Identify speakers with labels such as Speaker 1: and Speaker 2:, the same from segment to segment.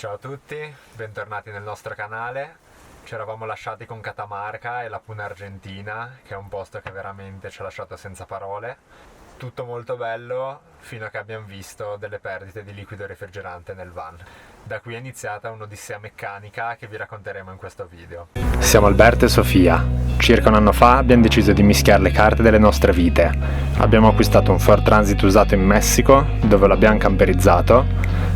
Speaker 1: Ciao a tutti, bentornati nel nostro canale. Ci eravamo lasciati con Catamarca e la Puna Argentina, che è un posto che veramente ci ha lasciato senza parole. Tutto molto bello fino a che abbiamo visto delle perdite di liquido refrigerante nel van. Da qui è iniziata un'odissea meccanica che vi racconteremo in questo video.
Speaker 2: Siamo Alberto e Sofia. Circa un anno fa abbiamo deciso di mischiare le carte delle nostre vite. Abbiamo acquistato un Ford Transit usato in Messico, dove l'abbiamo camperizzato,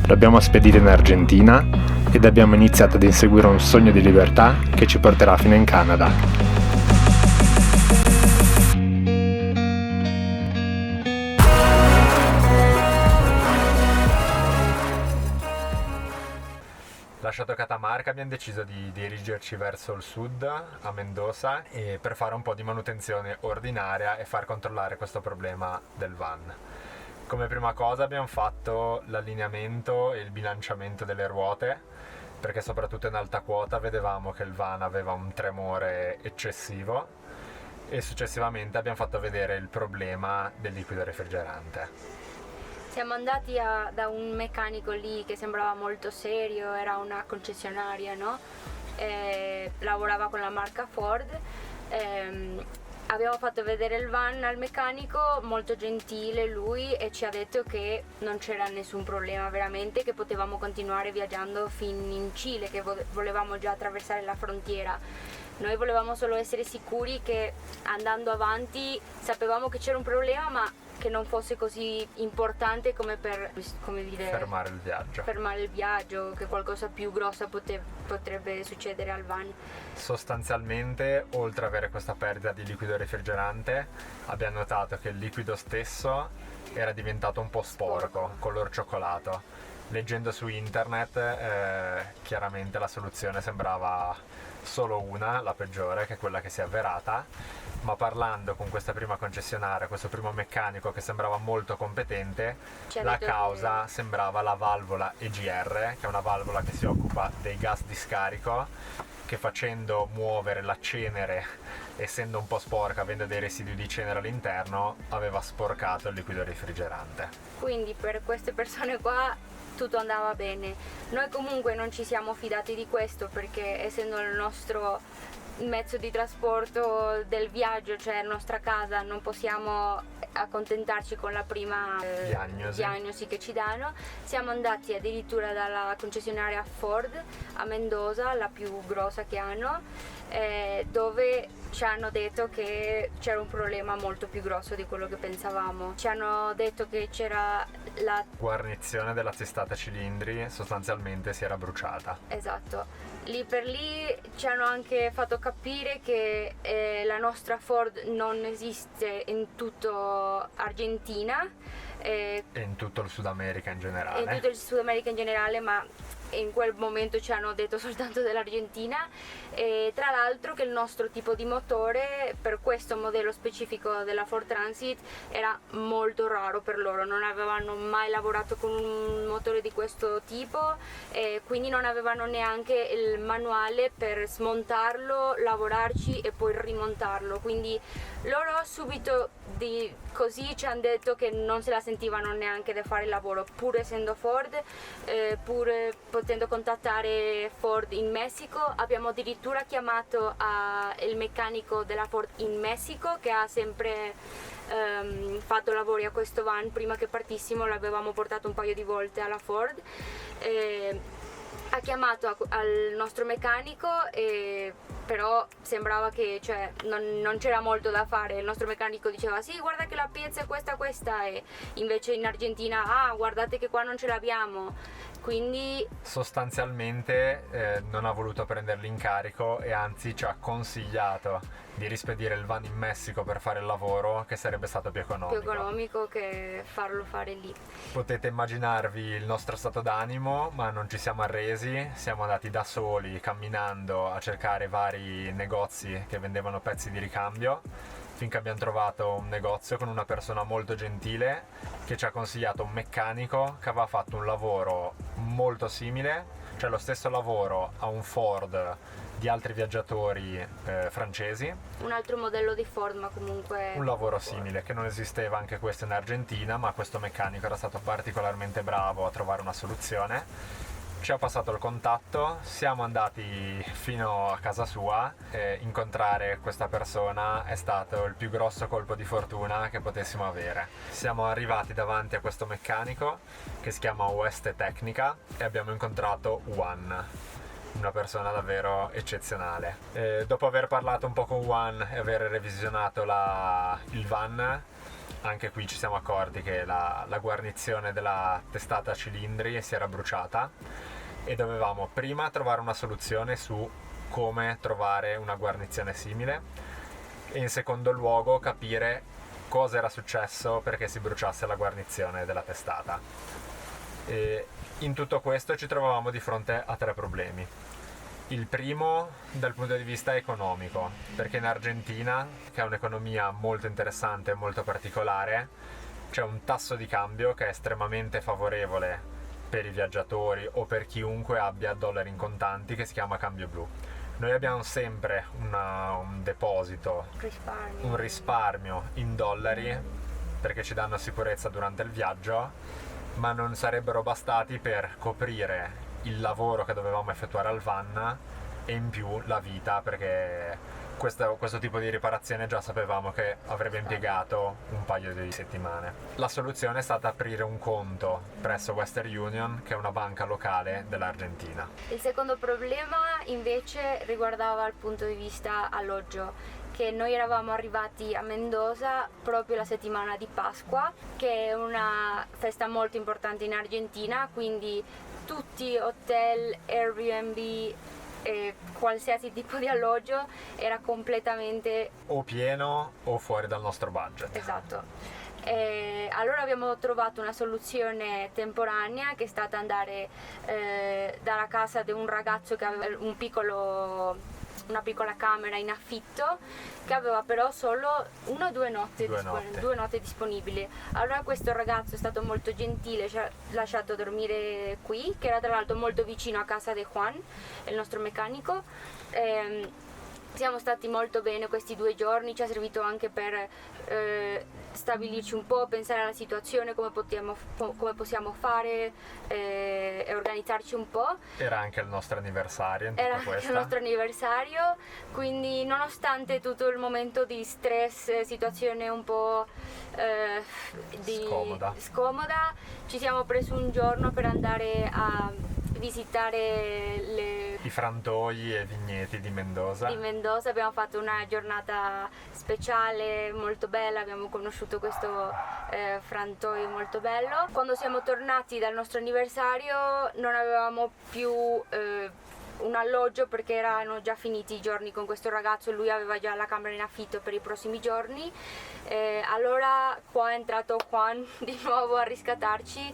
Speaker 2: l'abbiamo spedito in Argentina ed abbiamo iniziato ad inseguire un sogno di libertà che ci porterà fino in Canada.
Speaker 1: Lasciato Catamarca abbiamo deciso di dirigerci verso il sud, a Mendoza, e per fare un po' di manutenzione ordinaria e far controllare questo problema del van. Come prima cosa abbiamo fatto l'allineamento e il bilanciamento delle ruote, perché soprattutto in alta quota vedevamo che il van aveva un tremore eccessivo, e successivamente abbiamo fatto vedere il problema del liquido refrigerante.
Speaker 3: Siamo andati da un meccanico lì che sembrava molto serio, era una concessionaria, no? Lavorava con la marca Ford. Abbiamo fatto vedere il van al meccanico, molto gentile lui, e ci ha detto che non c'era nessun problema veramente, che potevamo continuare viaggiando fin in Cile, che volevamo già attraversare la frontiera. Noi volevamo solo essere sicuri che andando avanti sapevamo che c'era un problema, ma che non fosse così importante come per, come dire,
Speaker 1: Fermare il viaggio.
Speaker 3: Che qualcosa più grossa potrebbe succedere al van.
Speaker 1: Sostanzialmente, oltre ad avere questa perdita di liquido refrigerante, abbiamo notato che il liquido stesso era diventato un po' sporco, color cioccolato. Leggendo su internet, chiaramente la soluzione sembrava solo una, la peggiore, che è quella che si è avverata, ma parlando con questa prima concessionaria, questo primo meccanico che sembrava molto competente, la causa sembrava la valvola EGR, che è una valvola che si occupa dei gas di scarico, che facendo muovere la cenere, essendo un po' sporca, avendo dei residui di cenere all'interno, aveva sporcato il liquido refrigerante.
Speaker 3: Quindi per queste persone qua tutto andava bene. Noi comunque non ci siamo fidati di questo, perché essendo il nostro mezzo di trasporto del viaggio, cioè la nostra casa, non possiamo accontentarci con la prima diagnosi che ci danno. Siamo andati addirittura dalla concessionaria Ford a Mendoza, la più grossa che hanno, dove ci hanno detto che c'era un problema molto più grosso di quello che pensavamo. Ci hanno detto che c'era la
Speaker 1: guarnizione della testata cilindri, sostanzialmente si era bruciata.
Speaker 3: Esatto. Lì per lì ci hanno anche fatto capire che la nostra Ford non esiste in tutto Argentina
Speaker 1: e in tutto il Sud America in generale.
Speaker 3: In tutto il Sud America in generale, ma in quel momento ci hanno detto soltanto dell'Argentina. E tra l'altro che il nostro tipo di motore per questo modello specifico della Ford Transit era molto raro per loro, non avevano mai lavorato con un motore di questo tipo, e quindi non avevano neanche il manuale per smontarlo, lavorarci e poi rimontarlo, quindi loro subito così ci hanno detto che non se la sentivano neanche da fare il lavoro, pur essendo Ford, pur potendo contattare Ford in Messico. Abbiamo addirittura chiamato il meccanico della Ford in Messico, che ha sempre fatto lavori a questo van. Prima che partissimo l'avevamo portato un paio di volte alla Ford. Ha chiamato al nostro meccanico, però sembrava che non c'era molto da fare. Il nostro meccanico diceva sì, guarda che la piezza è questa, e invece in Argentina guardate che qua non ce l'abbiamo. Quindi
Speaker 1: sostanzialmente non ha voluto prenderli in carico, e anzi ci ha consigliato di rispedire il van in Messico per fare il lavoro, che sarebbe stato più economico
Speaker 3: che farlo fare lì.
Speaker 1: Potete immaginarvi il nostro stato d'animo, ma non ci siamo arresi. Siamo andati da soli, camminando, a cercare vari negozi che vendevano pezzi di ricambio, finché abbiamo trovato un negozio con una persona molto gentile che ci ha consigliato un meccanico che aveva fatto un lavoro molto simile, cioè lo stesso lavoro a un Ford di altri viaggiatori francesi.
Speaker 3: Un altro modello di Ford, ma comunque
Speaker 1: un lavoro simile, che non esisteva anche questo in Argentina, ma questo meccanico era stato particolarmente bravo a trovare una soluzione. ci ha passato il contatto, siamo andati fino a casa sua e incontrare questa persona è stato il più grosso colpo di fortuna che potessimo avere. Siamo arrivati davanti a questo meccanico che si chiama Oeste Tecnica e abbiamo incontrato Juan, una persona davvero eccezionale. Dopo aver parlato un po' con Juan e aver revisionato il van, anche qui ci siamo accorti che la guarnizione della testata cilindri si era bruciata e dovevamo prima trovare una soluzione su come trovare una guarnizione simile e in secondo luogo capire cosa era successo perché si bruciasse la guarnizione della testata. E in tutto questo ci trovavamo di fronte a 3 problemi. Il primo dal punto di vista economico, perché in Argentina, che è un'economia molto interessante e molto particolare, c'è un tasso di cambio che è estremamente favorevole per i viaggiatori o per chiunque abbia dollari in contanti, che si chiama cambio blu. Noi abbiamo sempre un deposito, un risparmio in dollari perché ci danno sicurezza durante il viaggio, ma non sarebbero bastati per coprire il lavoro che dovevamo effettuare al van e in più la vita, perché questo tipo di riparazione già sapevamo che avrebbe impiegato un paio di settimane. La soluzione è stata aprire un conto presso Western Union, che è una banca locale dell'Argentina.
Speaker 3: Il secondo problema invece riguardava il punto di vista alloggio, che noi eravamo arrivati a Mendoza proprio la settimana di Pasqua, che è una festa molto importante in Argentina, quindi tutti hotel, Airbnb e qualsiasi tipo di alloggio era completamente
Speaker 1: o pieno o fuori dal nostro budget.
Speaker 3: Esatto. E allora abbiamo trovato una soluzione temporanea che è stata andare dalla casa di un ragazzo che aveva una piccola camera in affitto, che aveva però solo 1 o 2 notti disponibili. Allora questo ragazzo è stato molto gentile, ci ha lasciato dormire qui, che era tra l'altro molto vicino a casa di Juan, il nostro meccanico. Siamo stati molto bene questi 2 giorni, ci ha servito anche per stabilirci un po', pensare alla situazione, come possiamo fare e organizzarci un po'.
Speaker 1: Era anche il nostro anniversario in tutta
Speaker 3: Era
Speaker 1: questa.
Speaker 3: il nostro anniversario, quindi nonostante tutto il momento di stress, situazione un po' scomoda, ci siamo presi un giorno per andare a visitare
Speaker 1: i frantoi e vigneti di Mendoza.
Speaker 3: Abbiamo fatto una giornata speciale molto bella, abbiamo conosciuto questo frantoio molto bello. Quando siamo tornati dal nostro anniversario non avevamo più un alloggio perché erano già finiti i giorni con questo ragazzo, lui aveva già la camera in affitto per i prossimi giorni. Allora qua è entrato Juan di nuovo a riscattarci,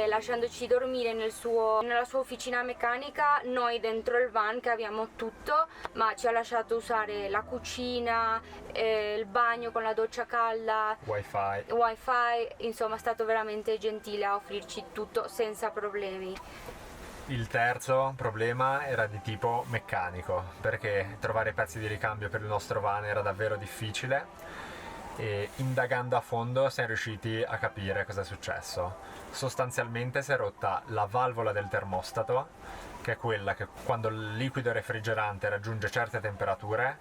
Speaker 3: lasciandoci dormire nella sua officina meccanica, noi dentro il van che abbiamo tutto, ma ci ha lasciato usare la cucina, il bagno con la doccia calda, wifi, insomma è stato veramente gentile a offrirci tutto senza problemi.
Speaker 1: Il terzo problema era di tipo meccanico, perché trovare pezzi di ricambio per il nostro van era davvero difficile e indagando a fondo siamo riusciti a capire cosa è successo. Sostanzialmente si è rotta la valvola del termostato, che è quella che quando il liquido refrigerante raggiunge certe temperature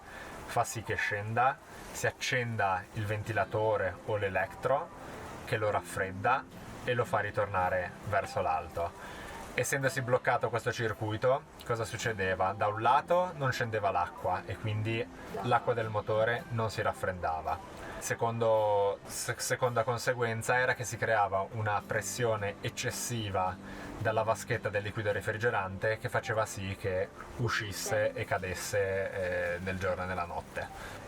Speaker 1: fa sì che scenda, si accenda il ventilatore o l'elettro che lo raffredda e lo fa ritornare verso l'alto. Essendosi bloccato questo circuito, cosa succedeva? Da un lato non scendeva l'acqua e quindi l'acqua del motore non si raffreddava. Seconda conseguenza era che si creava una pressione eccessiva dalla vaschetta del liquido refrigerante che faceva sì che uscisse e cadesse nel giorno e nella notte.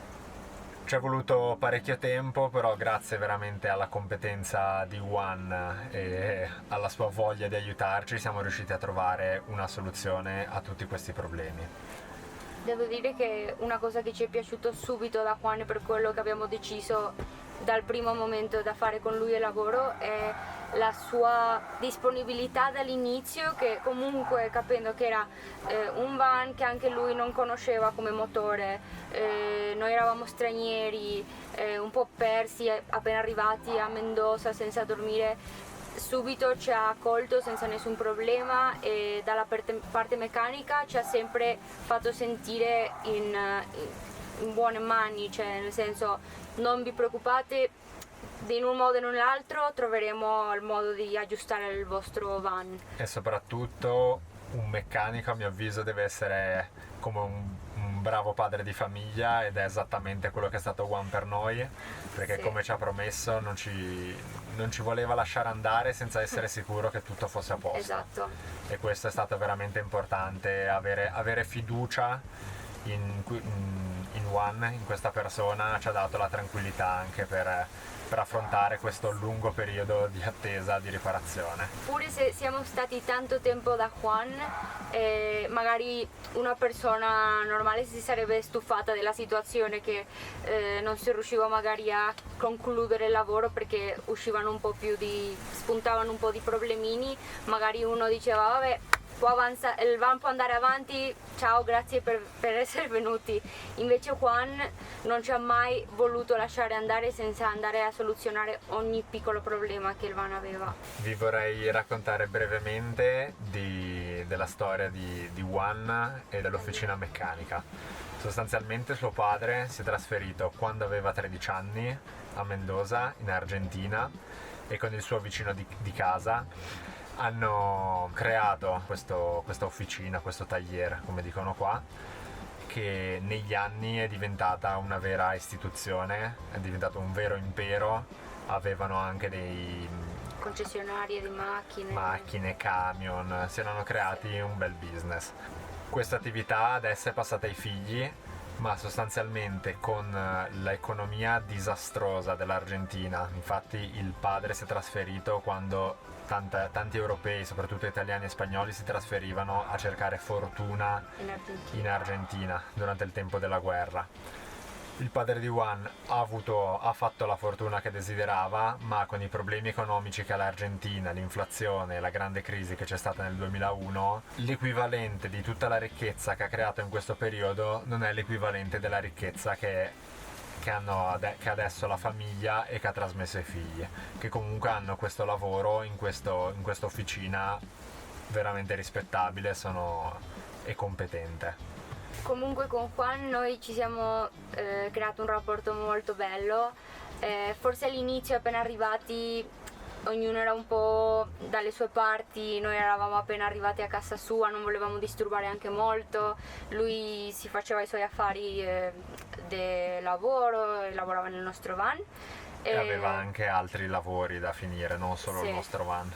Speaker 1: Ci è voluto parecchio tempo, però grazie veramente alla competenza di Juan e alla sua voglia di aiutarci siamo riusciti a trovare una soluzione a tutti questi problemi.
Speaker 3: Devo dire che una cosa che ci è piaciuto subito da Juan, per quello che abbiamo deciso dal primo momento da fare con lui il lavoro, è la sua disponibilità dall'inizio, che comunque capendo che era un van che anche lui non conosceva come motore, noi eravamo stranieri, un po' persi, appena arrivati a Mendoza senza dormire, subito ci ha accolto senza nessun problema e dalla parte meccanica ci ha sempre fatto sentire in buone mani, cioè nel senso non vi preoccupate, in un modo o in un altro troveremo il modo di aggiustare il vostro van.
Speaker 1: E soprattutto un meccanico, a mio avviso, deve essere come un bravo padre di famiglia, ed è esattamente quello che è stato Juan per noi, perché
Speaker 3: Sì.
Speaker 1: come ci ha promesso non ci voleva lasciare andare senza essere sicuro che tutto fosse a posto.
Speaker 3: Esatto.
Speaker 1: E questo è stato veramente importante, avere fiducia in Juan, in questa persona, ci ha dato la tranquillità anche per affrontare questo lungo periodo di attesa, di riparazione.
Speaker 3: Pure se siamo stati tanto tempo da Juan, magari una persona normale si sarebbe stufata della situazione, che non si riusciva magari a concludere il lavoro perché spuntavano un po' di problemini, magari uno diceva vabbè, il van può andare avanti, ciao, grazie per essere venuti. Invece Juan non ci ha mai voluto lasciare andare senza andare a soluzionare ogni piccolo problema che il van aveva.
Speaker 1: Vi vorrei raccontare brevemente della storia di Juan e dell'officina meccanica. Sostanzialmente suo padre si è trasferito quando aveva 13 anni a Mendoza, in Argentina, e con il suo vicino di casa hanno creato questa officina, questo taller, come dicono qua, che negli anni è diventata una vera istituzione, è diventato un vero impero. Avevano anche dei
Speaker 3: Concessionarie di
Speaker 1: macchine, camion, si erano creati un bel business. Questa attività adesso è passata ai figli, ma sostanzialmente con l'economia disastrosa dell'Argentina. Infatti il padre si è trasferito quando tanti europei, soprattutto italiani e spagnoli, si trasferivano a cercare fortuna in Argentina durante il tempo della guerra. Il padre di Juan ha fatto la fortuna che desiderava, ma con i problemi economici che ha l'Argentina, l'inflazione e la grande crisi che c'è stata nel 2001, l'equivalente di tutta la ricchezza che ha creato in questo periodo non è l'equivalente della ricchezza che ha adesso la famiglia e che ha trasmesso ai figli, che comunque hanno questo lavoro in questa officina veramente rispettabile e competente.
Speaker 3: Comunque con Juan noi ci siamo creato un rapporto molto bello. Forse all'inizio, appena arrivati, ognuno era un po' dalle sue parti, noi eravamo appena arrivati a casa sua, non volevamo disturbare anche molto, lui si faceva i suoi affari del lavoro e lavorava nel nostro van.
Speaker 1: E aveva anche altri lavori da finire, non solo il nostro van.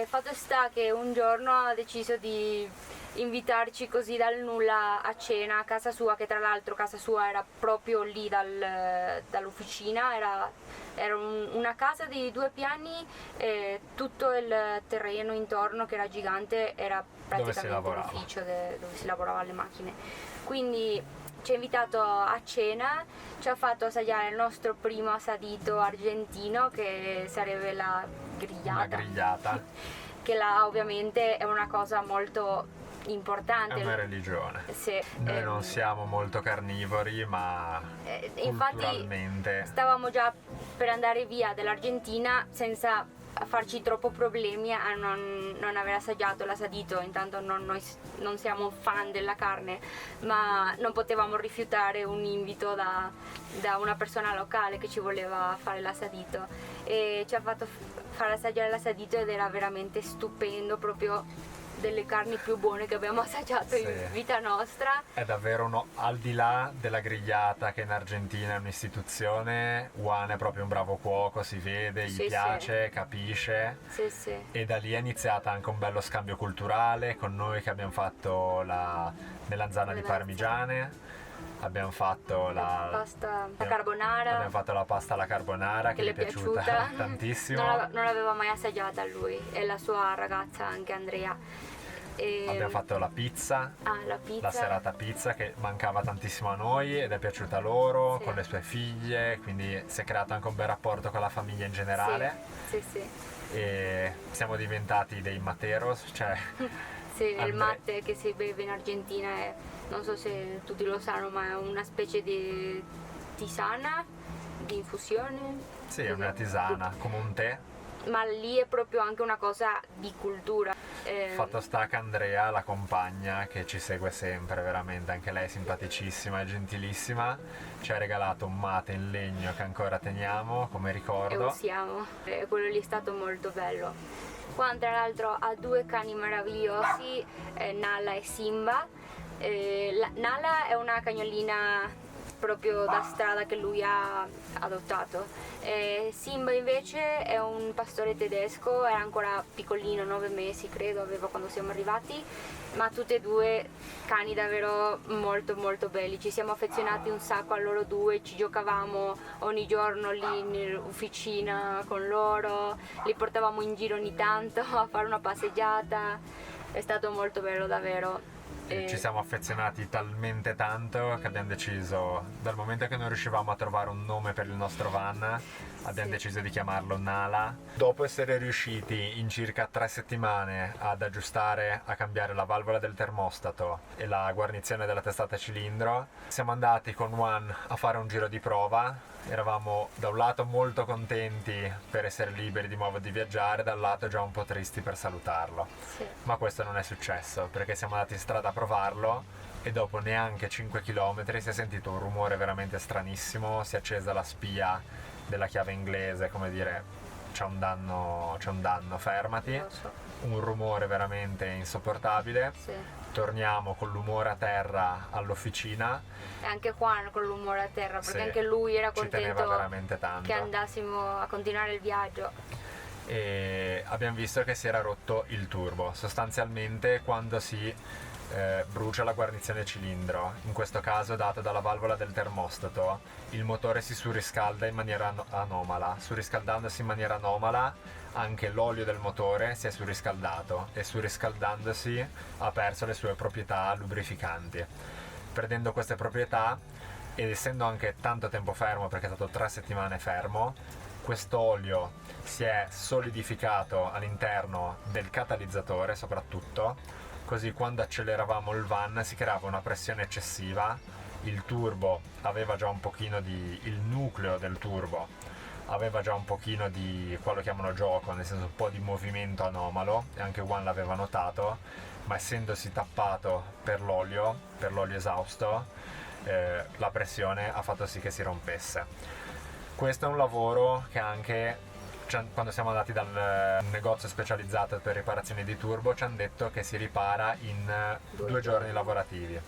Speaker 3: Fatto sta che un giorno ha deciso di invitarci così dal nulla a cena a casa sua, che tra l'altro casa sua era proprio lì dall'officina, era una casa di 2 piani e tutto il terreno intorno, che era gigante, era praticamente l'ufficio dove si lavorava alle macchine. Quindi ci ha invitato a cena, ci ha fatto assaggiare il nostro primo assadito argentino, che sarebbe la grigliata.
Speaker 1: Una grigliata.
Speaker 3: Che là ovviamente è una cosa molto importante.
Speaker 1: È una religione.
Speaker 3: Sì,
Speaker 1: noi non siamo molto carnivori, ma culturalmente.
Speaker 3: Infatti stavamo già per andare via dall'Argentina senza farci troppo problemi a non aver assaggiato l'assadito. Intanto noi non siamo fan della carne, ma non potevamo rifiutare un invito da una persona locale che ci voleva fare l'assadito, e ci ha fatto fare assaggiare l'assadito ed era veramente stupendo, proprio delle carni più buone che abbiamo assaggiato in vita nostra.
Speaker 1: È davvero al di là della grigliata, che in Argentina è un'istituzione, Juan è proprio un bravo cuoco, si vede, gli piace, capisce.
Speaker 3: Sì.
Speaker 1: E da lì è iniziata anche un bello scambio culturale con noi, che abbiamo fatto la melanzana di parmigiane, abbiamo fatto la
Speaker 3: pasta carbonara,
Speaker 1: abbiamo fatto la pasta alla carbonara che gli è piaciuta tantissimo.
Speaker 3: Non l'aveva mai assaggiata lui e la sua ragazza anche, Andrea.
Speaker 1: Abbiamo fatto la pizza, la serata pizza, che mancava tantissimo a noi ed è piaciuta a loro, con le sue figlie, quindi si è creato anche un bel rapporto con la famiglia in generale.
Speaker 3: Sì.
Speaker 1: E siamo diventati dei materos, cioè
Speaker 3: sì, il mate che si beve in Argentina è, non so se tutti lo sanno, ma è una specie di tisana, di infusione.
Speaker 1: Sì, è una tisana, come un tè.
Speaker 3: ma lì è proprio anche una cosa di cultura.
Speaker 1: Fatto sta che Andrea, la compagna che ci segue sempre, veramente, anche lei è simpaticissima e gentilissima, ci ha regalato un mate in legno che ancora teniamo come
Speaker 3: E
Speaker 1: ricordo.
Speaker 3: usiamo. Quello lì è stato molto bello. Qua tra l'altro ha 2 cani meravigliosi, Nala e Simba. Nala è una cagnolina proprio da strada che lui ha adottato. Simba invece è un pastore tedesco, era ancora piccolino, 9 mesi credo aveva quando siamo arrivati, ma tutti e 2 cani davvero molto molto belli. Ci siamo affezionati un sacco a loro 2, ci giocavamo ogni giorno lì in officina con loro, li portavamo in giro ogni tanto a fare una passeggiata, è stato molto bello davvero.
Speaker 1: Ci siamo affezionati talmente tanto che abbiamo deciso, dal momento che non riuscivamo a trovare un nome per il nostro van, abbiamo deciso di chiamarlo Nala. Dopo essere riusciti in circa 3 settimane ad aggiustare, a cambiare la valvola del termostato e la guarnizione della testata cilindro, siamo andati con Juan a fare un giro di prova. Eravamo da un lato molto contenti per essere liberi di nuovo di viaggiare, dal lato già un po' tristi per salutarlo.
Speaker 3: Sì.
Speaker 1: Ma questo non è successo, perché siamo andati in strada a provarlo e dopo neanche 5 km si è sentito un rumore veramente stranissimo, si è accesa la spia della chiave inglese, come dire c'è un danno, fermati.
Speaker 3: Lo so.
Speaker 1: Un rumore veramente insopportabile.
Speaker 3: Sì.
Speaker 1: Torniamo con l'umore a terra all'officina.
Speaker 3: E anche Juan con l'umore a terra, perché
Speaker 1: Sì,
Speaker 3: anche lui era
Speaker 1: ci teneva
Speaker 3: contento
Speaker 1: veramente tanto.
Speaker 3: che andassimo a continuare il viaggio.
Speaker 1: E abbiamo visto che si era rotto il turbo. Sostanzialmente quando si brucia la guarnizione cilindro, in questo caso dato dalla valvola del termostato, il motore si surriscalda in maniera anomala. Surriscaldandosi in maniera anomala anche l'olio del motore si è surriscaldato e surriscaldandosi ha perso le sue proprietà lubrificanti. Perdendo queste proprietà ed essendo anche tanto tempo fermo, perché è stato 3 settimane fermo, quest'olio si è solidificato all'interno del catalizzatore soprattutto, così quando acceleravamo il van si creava una pressione eccessiva, il turbo aveva già un pochino di... il nucleo del turbo aveva già un pochino di, qua lo chiamano gioco, nel senso un po' di movimento anomalo, e anche Juan l'aveva notato, ma essendosi tappato per l'olio esausto, la pressione ha fatto sì che si rompesse. Questo è un lavoro che anche quando siamo andati dal negozio specializzato per riparazioni di turbo ci hanno detto che si ripara in 2 giorni lavorativi.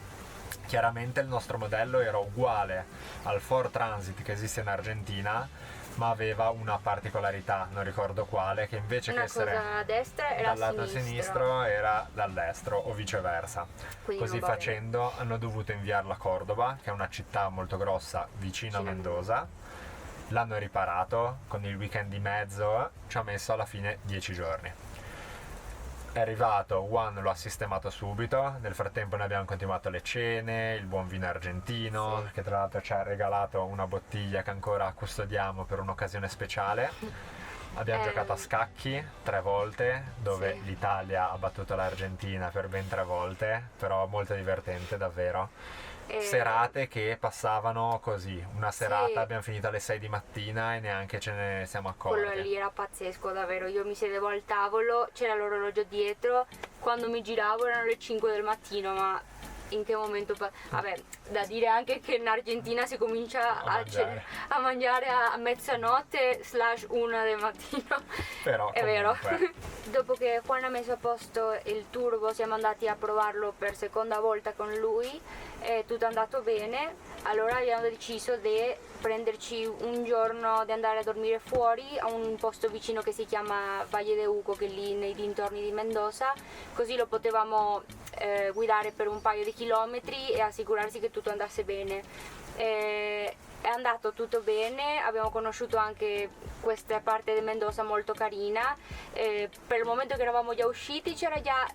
Speaker 1: Chiaramente il nostro modello era uguale al Ford Transit che esiste in Argentina, ma aveva una particolarità, non ricordo quale, che invece
Speaker 3: Una
Speaker 1: che essere
Speaker 3: cosa a destra era
Speaker 1: dal lato sinistro era dal destro o viceversa.
Speaker 3: Quindi
Speaker 1: Così
Speaker 3: non va
Speaker 1: facendo hanno dovuto inviarlo a Cordoba, che è una città molto grossa vicino a Mendoza. L'hanno riparato con il weekend di mezzo, ci ha messo alla fine 10 giorni. È arrivato, Juan lo ha sistemato subito, nel frattempo noi abbiamo continuato le cene, il buon vino argentino, che tra l'altro ci ha regalato una bottiglia che ancora custodiamo per un'occasione speciale. Abbiamo giocato a scacchi 3 volte, dove
Speaker 3: Sì.
Speaker 1: l'Italia ha battuto l'Argentina per ben 3 volte, però molto divertente davvero. Serate che passavano così, una serata
Speaker 3: Sì.
Speaker 1: abbiamo finito alle 6 di mattina e neanche ce ne siamo accorti.
Speaker 3: Quello lì era pazzesco davvero, io mi sedevo al tavolo, c'era l'orologio dietro, quando mi giravo erano le 5 del mattino, ma in che momento... Vabbè, da dire anche che in Argentina si comincia a mangiare a mezzanotte / 1 del mattino.
Speaker 1: Però
Speaker 3: È vero.
Speaker 1: comunque,
Speaker 3: Dopo che Juan ha messo a posto il turbo siamo andati a provarlo per seconda volta con lui e tutto è andato bene, allora abbiamo deciso di prenderci un giorno di andare a dormire fuori a un posto vicino che si chiama Valle de Uco, che è lì nei dintorni di Mendoza, così lo potevamo guidare per un paio di chilometri e assicurarsi che tutto andasse bene. È andato tutto bene, abbiamo conosciuto anche questa parte di Mendoza molto carina, per il momento che eravamo già usciti c'era già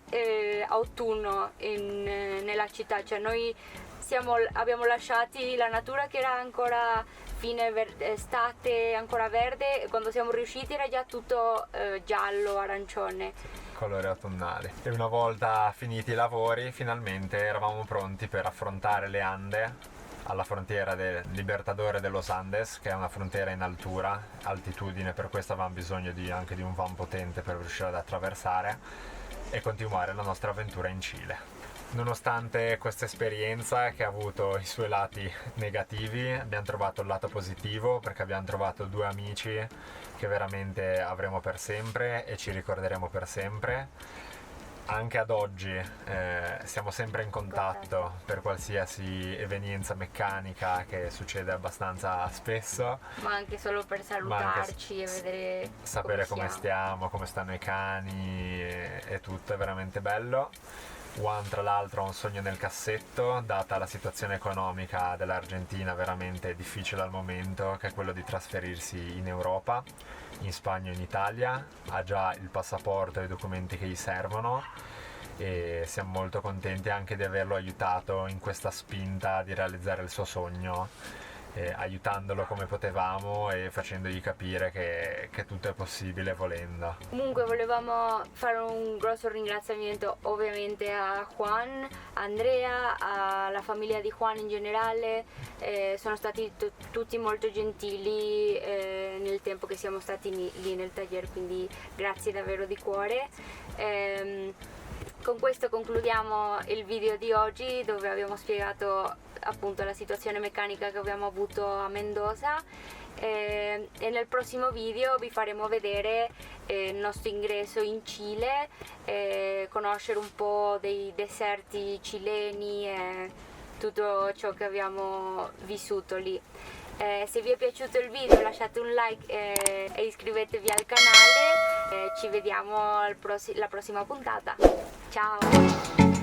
Speaker 3: autunno nella città, cioè noi abbiamo lasciati la natura che era ancora fine estate, ancora verde, e quando siamo riusciti era già tutto giallo, arancione.
Speaker 1: colori autunnali. E una volta finiti i lavori finalmente eravamo pronti per affrontare le Ande alla frontiera del Libertadores de los Andes, che è una frontiera in altitudine, per questo avevamo bisogno anche di un van potente per riuscire ad attraversare e continuare la nostra avventura in Cile. Nonostante questa esperienza che ha avuto i suoi lati negativi, abbiamo trovato il lato positivo, perché abbiamo trovato 2 amici che veramente avremo per sempre e ci ricorderemo per sempre. Anche ad oggi siamo sempre in contatto per qualsiasi evenienza meccanica, che succede abbastanza spesso.
Speaker 3: Ma anche solo per salutarci e vedere
Speaker 1: sapere come stiamo, come stanno i cani e tutto, è veramente bello. Juan tra l'altro ha un sogno nel cassetto, data la situazione economica dell'Argentina veramente difficile al momento, che è quello di trasferirsi in Europa, in Spagna o in Italia. Ha già il passaporto e i documenti che gli servono e siamo molto contenti anche di averlo aiutato in questa spinta di realizzare il suo sogno, aiutandolo come potevamo e facendogli capire che tutto è possibile volendo.
Speaker 3: Comunque volevamo fare un grosso ringraziamento ovviamente a Juan, a Andrea, alla famiglia di Juan in generale. Sono stati tutti molto gentili nel tempo che siamo stati lì nel tagliere, quindi grazie davvero di cuore. Con questo concludiamo il video di oggi, dove abbiamo spiegato appunto la situazione meccanica che abbiamo avuto a Mendoza, e nel prossimo video vi faremo vedere il nostro ingresso in Cile, conoscere un po' dei deserti cileni e tutto ciò che abbiamo vissuto lì. Se vi è piaciuto il video lasciate un like e iscrivetevi al canale. Ci vediamo alla prossima puntata. Ciao!